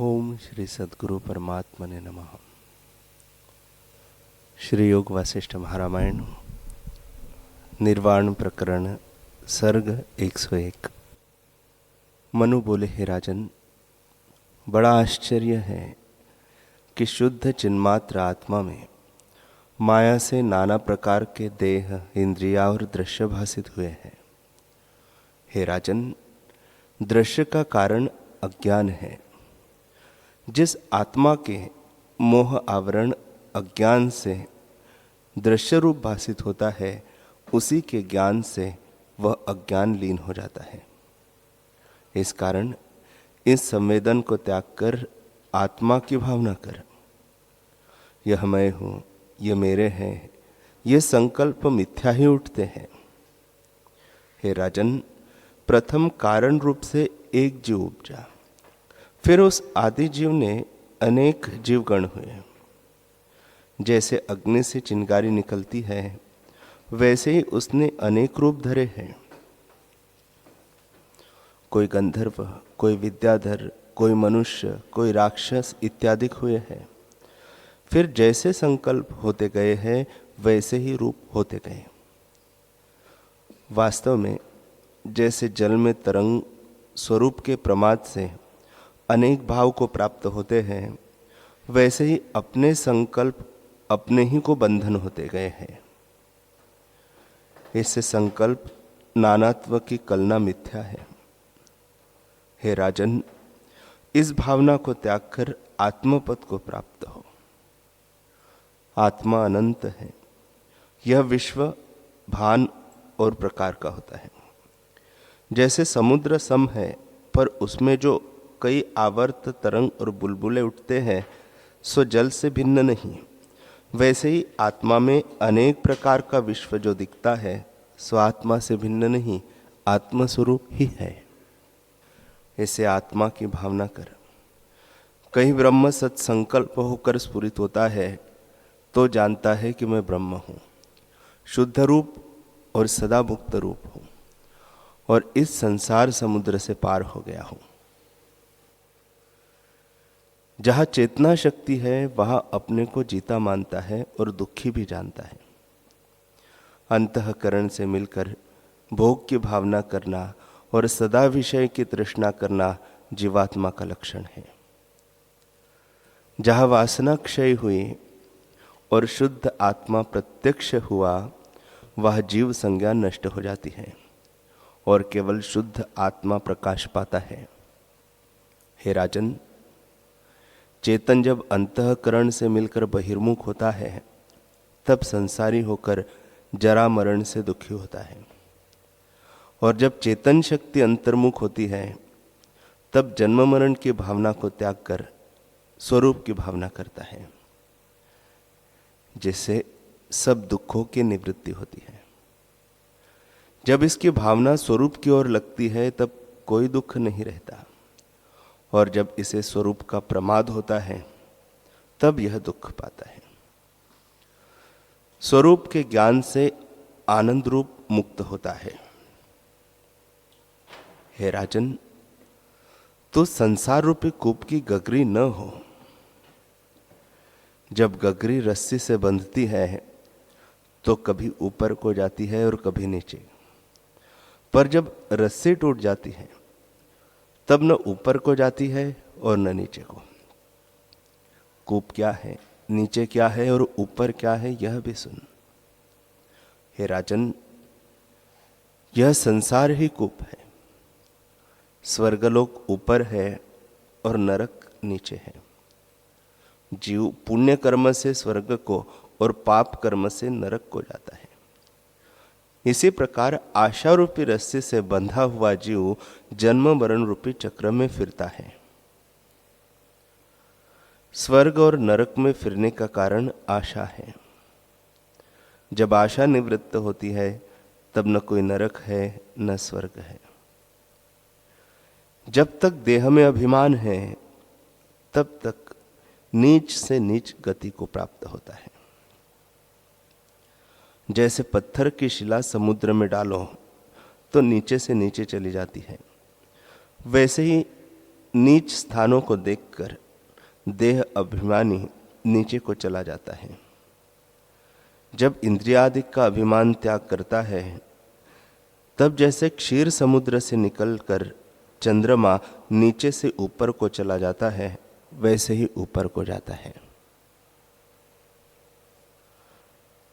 ओम श्री सद्गुरु परमात्मने नमः। श्री योग वासिष्ठ महारामायण निर्वाण प्रकरण सर्ग 101। मनु बोले, हे राजन, बड़ा आश्चर्य है कि शुद्ध चिन्मात्र आत्मा में माया से नाना प्रकार के देह, इंद्रिया और दृश्य भासित हुए हैं। हे राजन, दृश्य का कारण अज्ञान है। जिस आत्मा के मोह आवरण अज्ञान से दृश्य रूप भासित होता है, उसी के ज्ञान से वह अज्ञान लीन हो जाता है। इस कारण इस संवेदन को त्याग कर आत्मा की भावना कर। यह मैं हूं, यह मेरे हैं, ये संकल्प मिथ्या ही उठते हैं। हे राजन, प्रथम कारण रूप से एक जीव उपजा, फिर उस आदि जीव ने अनेक जीवगण हुए। जैसे अग्नि से चिंगारी निकलती है, वैसे ही उसने अनेक रूप धरे हैं। कोई गंधर्व, कोई विद्याधर, कोई मनुष्य, कोई राक्षस इत्यादि हुए हैं। फिर जैसे संकल्प होते गए हैं, वैसे ही रूप होते गए। वास्तव में जैसे जल में तरंग स्वरूप के प्रमाद से अनेक भाव को प्राप्त होते हैं, वैसे ही अपने संकल्प अपने ही को बंधन होते गए हैं। इससे संकल्प नानात्व की कल्पना मिथ्या है। हे राजन, इस भावना को त्याग कर आत्मपद को प्राप्त हो। आत्मा अनंत है। यह विश्व भान और प्रकार का होता है। जैसे समुद्र सम है, पर उसमें जो कई आवर्त तरंग और बुलबुले उठते हैं, सो जल से भिन्न नहीं। वैसे ही आत्मा में अनेक प्रकार का विश्व जो दिखता है, सो आत्मा से भिन्न नहीं, आत्मस्वरूप ही है। ऐसे आत्मा की भावना कर। कहीं ब्रह्म सत्संकल्प होकर स्फुरित होता है, तो जानता है कि मैं ब्रह्म हूँ, शुद्ध रूप और सदा मुक्त रूप हूँ, और इस संसार समुद्र से पार हो गया हूँ। जहाँ चेतना शक्ति है, वहाँ अपने को जीता मानता है और दुखी भी जानता है। अंतःकरण से मिलकर भोग की भावना करना और सदा विषय की तृष्णा करना जीवात्मा का लक्षण है। जहाँ वासना क्षय हुई और शुद्ध आत्मा प्रत्यक्ष हुआ, वह जीव संज्ञा नष्ट हो जाती है और केवल शुद्ध आत्मा प्रकाश पाता है। हे राजन, चेतन जब अंतःकरण से मिलकर बहिर्मुख होता है, तब संसारी होकर जरा मरण से दुखी होता है, और जब चेतन शक्ति अंतर्मुख होती है, तब जन्म मरण की भावना को त्याग कर स्वरूप की भावना करता है, जिससे सब दुखों की निवृत्ति होती है। जब इसकी भावना स्वरूप की ओर लगती है, तब कोई दुख नहीं रहता, और जब इसे स्वरूप का प्रमाद होता है, तब यह दुख पाता है। स्वरूप के ज्ञान से आनंद रूप मुक्त होता है। हे राजन, तो संसार रूपी कूप की गगरी न हो। जब गगरी रस्सी से बंधती है, तो कभी ऊपर को जाती है और कभी नीचे, पर जब रस्सी टूट जाती है, तब न ऊपर को जाती है और न नीचे को। कूप क्या है, नीचे क्या है और ऊपर क्या है, यह भी सुन। हे राजन, यह संसार ही कूप है। स्वर्गलोक ऊपर है और नरक नीचे है। जीव पुण्य कर्म से स्वर्ग को और पाप कर्म से नरक को जाता है। इसी प्रकार आशा रूपी रस्सी से बंधा हुआ जीव जन्म मरण रूपी चक्र में फिरता है। स्वर्ग और नरक में फिरने का कारण आशा है। जब आशा निवृत्त होती है, तब न कोई नरक है न स्वर्ग है। जब तक देह में अभिमान है, तब तक नीच से नीच गति को प्राप्त होता है। जैसे पत्थर की शिला समुद्र में डालो तो नीचे से नीचे चली जाती है, वैसे ही नीच स्थानों को देखकर देह अभिमानी नीचे को चला जाता है। जब इंद्रियादि का अभिमान त्याग करता है, तब जैसे क्षीर समुद्र से निकलकर चंद्रमा नीचे से ऊपर को चला जाता है, वैसे ही ऊपर को जाता है।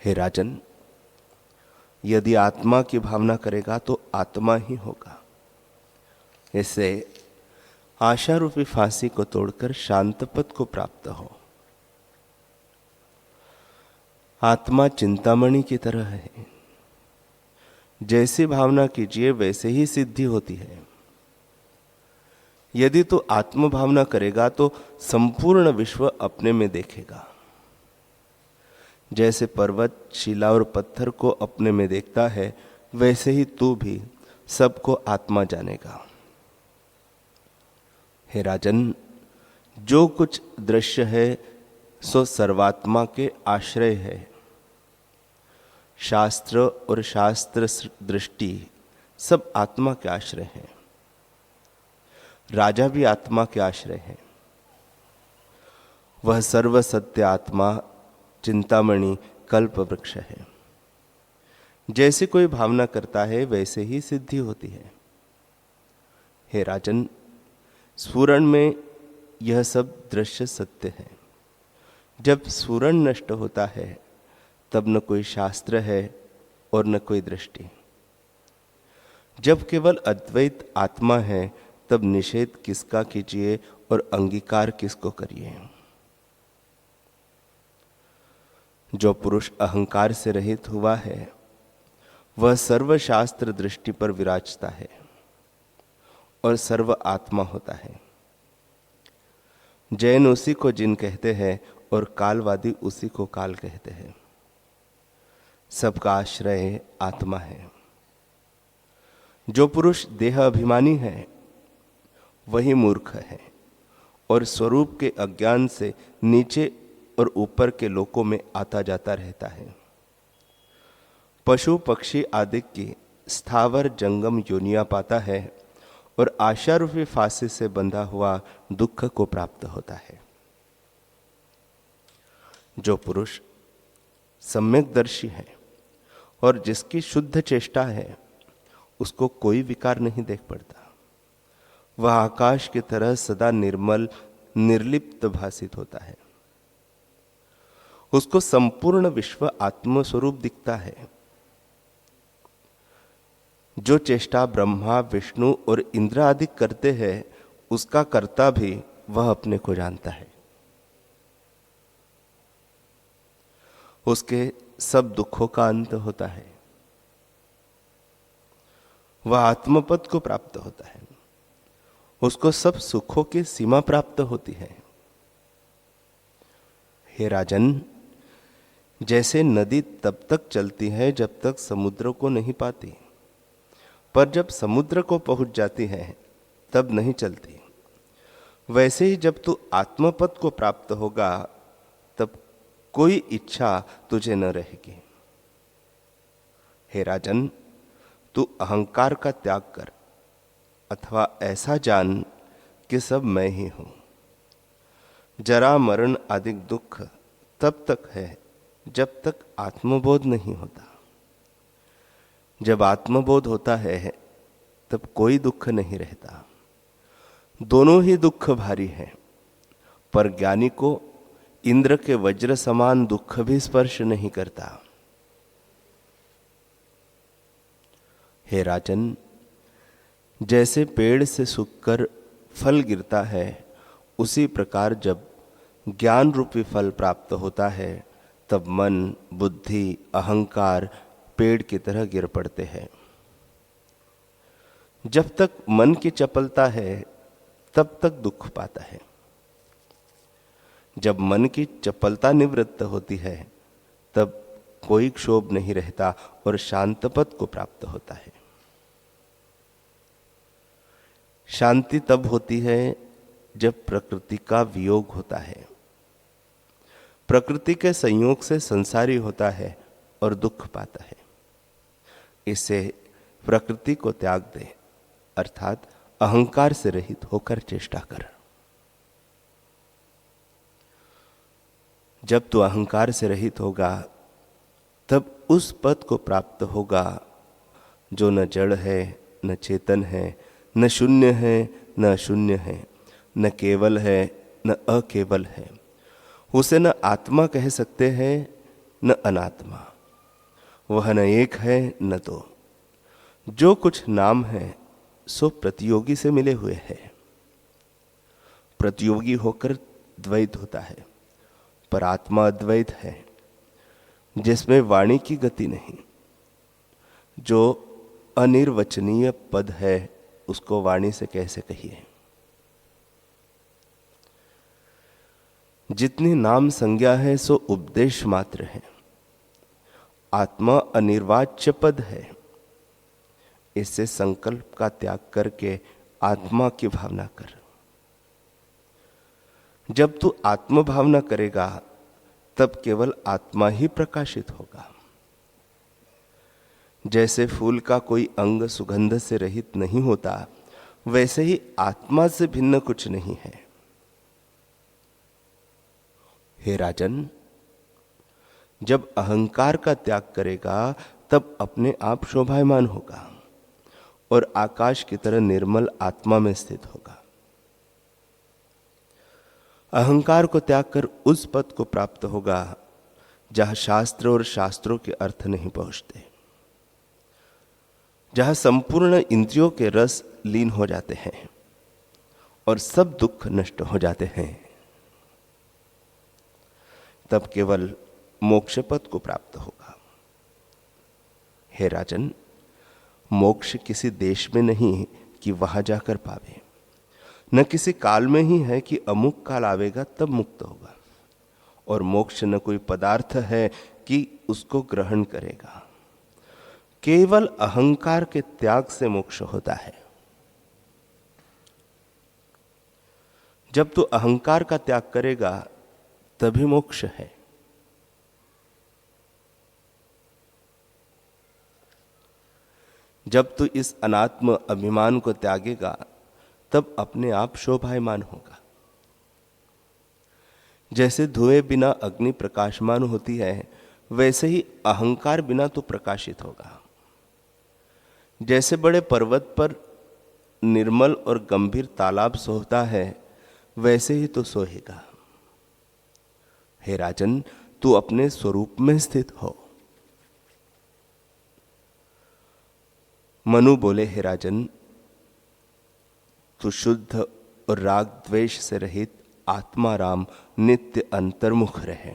हे राजन, यदि आत्मा की भावना करेगा तो आत्मा ही होगा। इससे आशा रूपी फांसी को तोड़कर शांत पद को प्राप्त हो। आत्मा चिंतामणि की तरह है, जैसी भावना कीजिए वैसे ही सिद्धि होती है। यदि तू आत्म भावना करेगा तो संपूर्ण विश्व अपने में देखेगा। जैसे पर्वत शिला और पत्थर को अपने में देखता है, वैसे ही तू भी सबको आत्मा जानेगा। हे राजन, जो कुछ दृश्य है सो सर्वात्मा के आश्रय है। शास्त्र और शास्त्र दृष्टि सब आत्मा के आश्रय हैं। राजा भी आत्मा के आश्रय है। वह सर्व सत्य आत्मा चिंतामणि कल्प वृक्ष है। जैसे कोई भावना करता है वैसे ही सिद्धि होती है। हे राजन, स्फुरण में यह सब दृश्य सत्य है। जब स्फुरण नष्ट होता है, तब न कोई शास्त्र है और न कोई दृष्टि। जब केवल अद्वैत आत्मा है, तब निषेध किसका कीजिए और अंगीकार किसको करिए। जो पुरुष अहंकार से रहित हुआ है, वह सर्वशास्त्र दृष्टि पर विराजता है और सर्व आत्मा होता है। जैन उसी को जिन कहते हैं और कालवादी उसी को काल कहते हैं। सबका आश्रय आत्मा है। जो पुरुष देह अभिमानी है, वही मूर्ख है और स्वरूप के अज्ञान से नीचे और ऊपर के लोकों में आता जाता रहता है। पशु पक्षी आदि की स्थावर जंगम योनियां पाता है और आशा रूपी फांसी से बंधा हुआ दुख को प्राप्त होता है। जो पुरुष सम्यकदर्शी है और जिसकी शुद्ध चेष्टा है, उसको कोई विकार नहीं देख पड़ता। वह आकाश की तरह सदा निर्मल निर्लिप्त भासित होता है। उसको संपूर्ण विश्व आत्मस्वरूप दिखता है। जो चेष्टा ब्रह्मा विष्णु और इंद्र आदि करते हैं, उसका कर्ता भी वह अपने को जानता है। उसके सब दुखों का अंत होता है। वह आत्मपद को प्राप्त होता है। उसको सब सुखों की सीमा प्राप्त होती है। हे राजन, जैसे नदी तब तक चलती है जब तक समुद्र को नहीं पाती, पर जब समुद्र को पहुंच जाती है तब नहीं चलती, वैसे ही जब तू आत्मपद को प्राप्त होगा, तब कोई इच्छा तुझे न रहेगी। हे राजन, तू अहंकार का त्याग कर अथवा ऐसा जान कि सब मैं ही हूं। जरा मरण आदि दुख तब तक है जब तक आत्मबोध नहीं होता। जब आत्मबोध होता है, तब कोई दुख नहीं रहता। दोनों ही दुख भारी हैं, पर ज्ञानी को इंद्र के वज्र समान दुख भी स्पर्श नहीं करता। हे राजन, जैसे पेड़ से सूखकर फल गिरता है, उसी प्रकार जब ज्ञान रूपी फल प्राप्त होता है, तब मन बुद्धि अहंकार पेड़ की तरह गिर पड़ते हैं। जब तक मन की चपलता है, तब तक दुख पाता है। जब मन की चपलता निवृत्त होती है, तब कोई क्षोभ नहीं रहता और शांतपद को प्राप्त होता है। शांति तब होती है जब प्रकृति का वियोग होता है। प्रकृति के संयोग से संसारी होता है और दुख पाता है। इससे प्रकृति को त्याग दे, अर्थात अहंकार से रहित होकर चेष्टा कर। जब तू अहंकार से रहित होगा तब उस पद को प्राप्त होगा जो न जड़ है, न चेतन है, न शून्य है, न अशून्य है, न केवल है, न अकेवल है। उसे न आत्मा कह सकते हैं, न अनात्मा। वह न एक है, न दो। जो कुछ नाम है सो प्रतियोगी से मिले हुए है। प्रतियोगी होकर द्वैत होता है, पर आत्मा अद्वैत है, जिसमें वाणी की गति नहीं। जो अनिर्वचनीय पद है उसको वाणी से कैसे कहिए। जितनी नाम संज्ञा है सो उपदेश मात्र है। आत्मा अनिर्वाच्य पद है। इससे संकल्प का त्याग करके आत्मा की भावना कर। जब तू आत्म भावना करेगा तब केवल आत्मा ही प्रकाशित होगा। जैसे फूल का कोई अंग सुगंध से रहित नहीं होता, वैसे ही आत्मा से भिन्न कुछ नहीं है। हे राजन, जब अहंकार का त्याग करेगा तब अपने आप शोभायमान होगा और आकाश की तरह निर्मल आत्मा में स्थित होगा। अहंकार को त्याग कर उस पद को प्राप्त होगा जहां शास्त्र और शास्त्रों के अर्थ नहीं पहुंचते, जहां संपूर्ण इंद्रियों के रस लीन हो जाते हैं और सब दुख नष्ट हो जाते हैं। तब केवल मोक्ष पद को प्राप्त होगा। हे राजन, मोक्ष किसी देश में नहीं कि वहां जाकर पावे, न किसी काल में ही है कि अमुक काल आवेगा तब मुक्त होगा। और मोक्ष न कोई पदार्थ है कि उसको ग्रहण करेगा। केवल अहंकार के त्याग से मोक्ष होता है। जब तू अहंकार का त्याग करेगा तभी मोक्ष है। जब तू इस अनात्म अभिमान को त्यागेगा तब अपने आप शोभायमान होगा। जैसे धुएं बिना अग्नि प्रकाशमान होती है, वैसे ही अहंकार बिना तो प्रकाशित होगा। जैसे बड़े पर्वत पर निर्मल और गंभीर तालाब सोहता है, वैसे ही तो सोहेगा। हे राजन, तू अपने स्वरूप में स्थित हो। मनु बोले, हे राजन, तू शुद्ध और राग द्वेष से रहित आत्माराम नित्य अंतर्मुख रहे।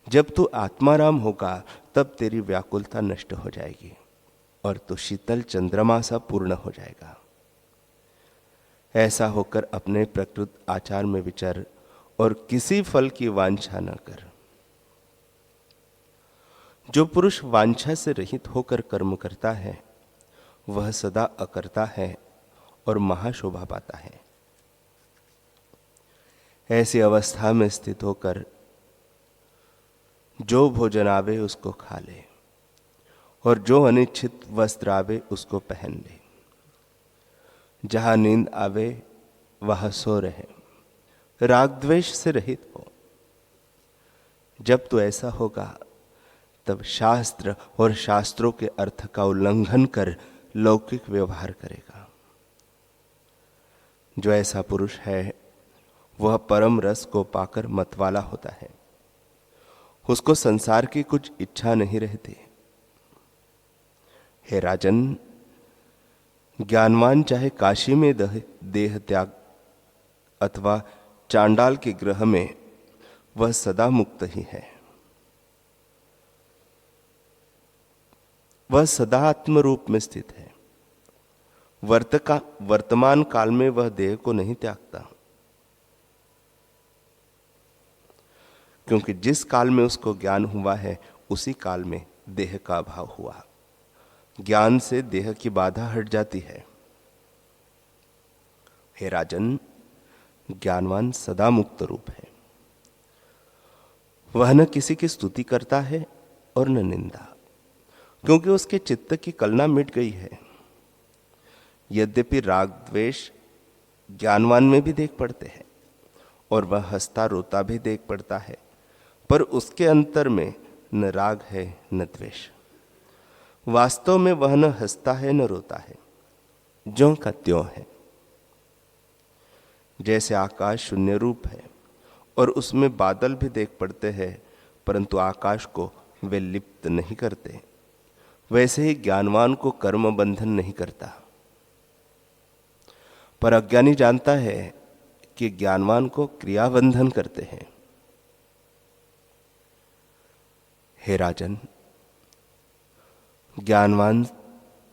जब तू आत्माराम होगा तब तेरी व्याकुलता नष्ट हो जाएगी और तू शीतल चंद्रमा सा पूर्ण हो जाएगा। ऐसा होकर अपने प्रकृत आचार में विचर और किसी फल की वांछा न कर। जो पुरुष वांछा से रहित होकर कर्म करता है वह सदा अकर्ता है और महाशोभा पाता है। ऐसी अवस्था में स्थित होकर जो भोजन आवे उसको खा ले और जो अनिच्छित वस्त्र आवे उसको पहन ले। जहां नींद आवे वहां सो रहे, राग द्वेष से रहित हो। जब तो ऐसा होगा तब शास्त्र और शास्त्रों के अर्थ का उल्लंघन कर लौकिक व्यवहार करेगा। जो ऐसा पुरुष है वह परम रस को पाकर मतवाला होता है। उसको संसार की कुछ इच्छा नहीं रहती। हे राजन, ज्ञानवान चाहे काशी में देह त्याग अथवा चांडाल के ग्रह में, वह सदा मुक्त ही है। वह सदा आत्म रूप में स्थित है। वर्तमान काल में वह देह को नहीं त्यागता, क्योंकि जिस काल में उसको ज्ञान हुआ है उसी काल में देह का अभाव हुआ। ज्ञान से देह की बाधा हट जाती है। हे राजन, ज्ञानवान सदा मुक्त रूप है। वह न किसी की स्तुति करता है और न निंदा, क्योंकि उसके चित्त की कलना मिट गई है। यद्यपि राग द्वेष ज्ञानवान में भी देख पड़ते हैं और वह हंसता रोता भी देख पड़ता है, पर उसके अंतर में न राग है न द्वेष। वास्तव में वह न हंसता है न रोता है, ज्यों का त्यों है। जैसे आकाश शून्य रूप है और उसमें बादल भी देख पड़ते हैं, परंतु आकाश को वे लिप्त नहीं करते, वैसे ही ज्ञानवान को कर्म बंधन नहीं करता। पर अज्ञानी जानता है कि ज्ञानवान को क्रिया बंधन करते हैं। हे राजन, ज्ञानवान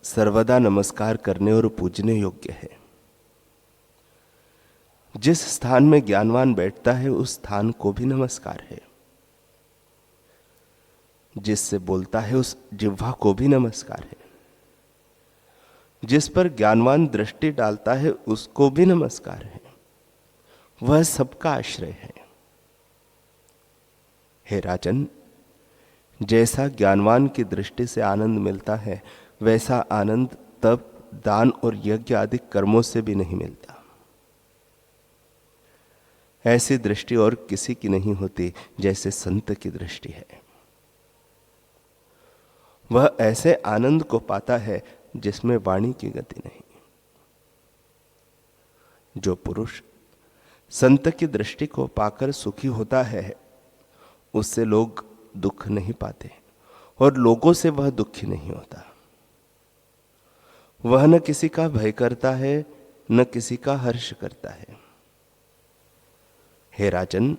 सर्वदा नमस्कार करने और पूजने योग्य है। जिस स्थान में ज्ञानवान बैठता है उस स्थान को भी नमस्कार है। जिससे बोलता है उस जिह्वा को भी नमस्कार है। जिस पर ज्ञानवान दृष्टि डालता है उसको भी नमस्कार है। वह सबका आश्रय है। हे राजन, जैसा ज्ञानवान की दृष्टि से आनंद मिलता है, वैसा आनंद तप, दान और यज्ञ आदि कर्मों से भी नहीं मिलता। ऐसी दृष्टि और किसी की नहीं होती जैसे संत की दृष्टि है। वह ऐसे आनंद को पाता है जिसमें वाणी की गति नहीं। जो पुरुष संत की दृष्टि को पाकर सुखी होता है, उससे लोग दुख नहीं पाते और लोगों से वह दुखी नहीं होता। वह न किसी का भय करता है न किसी का हर्ष करता है। हे राजन,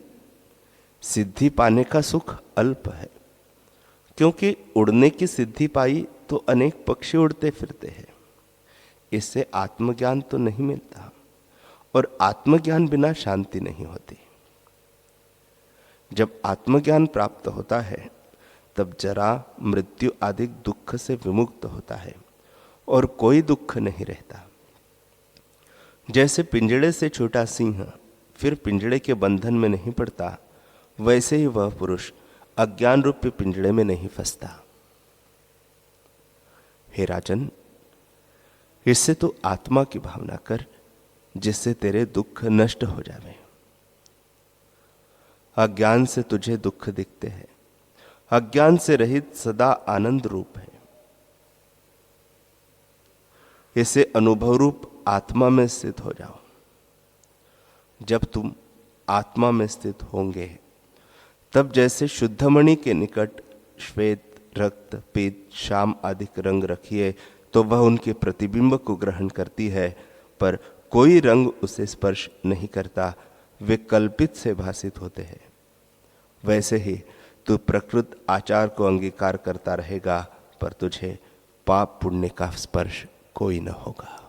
सिद्धि पाने का सुख अल्प है, क्योंकि उड़ने की सिद्धि पाई तो अनेक पक्षी उड़ते फिरते हैं। इससे आत्मज्ञान तो नहीं मिलता और आत्मज्ञान बिना शांति नहीं होती। जब आत्मज्ञान प्राप्त होता है तब जरा मृत्यु आदि दुख से विमुक्त होता है और कोई दुख नहीं रहता। जैसे पिंजड़े से छोटा सिंह फिर पिंजड़े के बंधन में नहीं पड़ता, वैसे ही वह पुरुष अज्ञान रूपी पिंजड़े में नहीं फंसता। हे राजन, इससे तो आत्मा की भावना कर, जिससे तेरे दुख नष्ट हो जावे। अज्ञान से तुझे दुख दिखते हैं, अज्ञान से रहित सदा आनंद रूप है। इसे अनुभव रूप आत्मा में स्थित हो जाओ। जब तुम आत्मा में स्थित होंगे, तब जैसे शुद्धमणि के निकट श्वेत, रक्त, पीत, श्याम आदि रंग रखिए तो वह उनके प्रतिबिंब को ग्रहण करती है, पर कोई रंग उसे स्पर्श नहीं करता, वे कल्पित से भासित होते हैं। वैसे ही तू प्रकृत आचार को अंगीकार करता रहेगा, पर तुझे पाप पुण्य का स्पर्श कोई न होगा।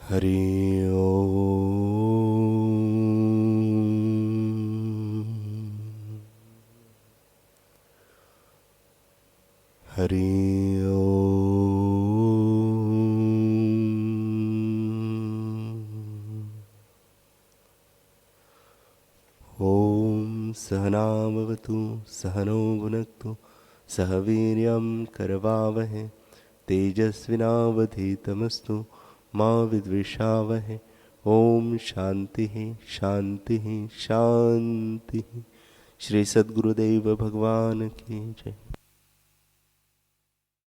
हरि ओम। हरि ओम। ओम सहना भवतु सहनो भुनक्तु सह वीर्यं करवावहै तेजस्विनावधीतमस्तु मा विद्विषावहै। ओम शांति शांति शांति। श्री सद्गुरुदेव भगवान की जय।